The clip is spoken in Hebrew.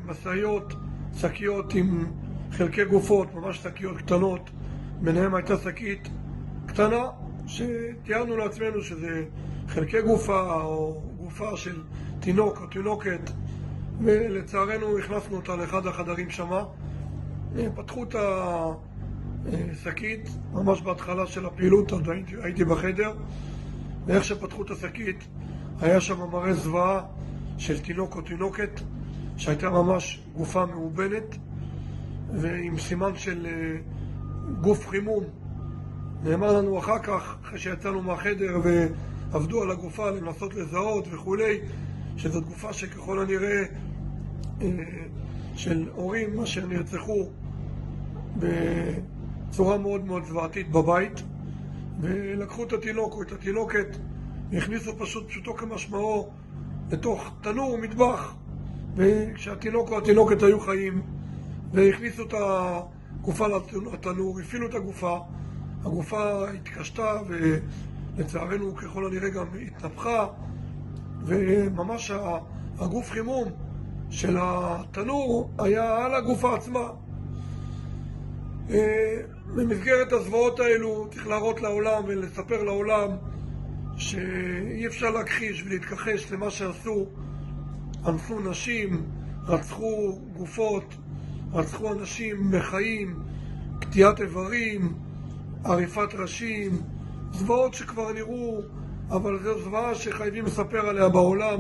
משאיות, שקיות עם חלקי גופות, ממש שקיות קטנות. ביניהם הייתה שקית קטנה שתיארנו לעצמנו שזה חלקי גופה או גופה של תינוק או תינוקת, ולצערנו הכנסנו אותה לאחד החדרים שמה. פתחו את השקית ממש בהתחלה של הפעילות, עוד הייתי בחדר, ואיך שפתחו את השקית היה שם מראה זוועה של תינוק או תינוקת שהייתה ממש גופה מאובנת ועם סימן של גוף חימום. נאמר לנו אחר כך, אחרי שיצאנו מהחדר ועבדו על הגופה לנסות לזהות וכולי, שזאת גופה שככל הנראה של הורים אשר נרצחו בצורה מאוד מאוד זוועתית בבית, ולקחו את התינוק או את התינוקת והכניסו פשוטו כמשמעו לתוך תנור מטבח, וכשהתינוק או התינוקת היו חיים והכניסו את הגופה לתנור, הפעילו את הגופה, הגופה התקשתה ולצערנו ככל הנראה גם התנפחה, וממש הגוף חימום של התנור היה על הגופה עצמה. במסגרת הזוועות האלו צריך להראות לעולם ולספר לעולם שאי אפשר להכחיש ולהתכחש למה שעשו. אנסו נשים, רצחו גופות, רצחו אנשים בחיים, קטיעת איברים, עריפת ראשים, זוועות שכבר נראו, אבל זו זוועה שחייבים לספר עליה בעולם.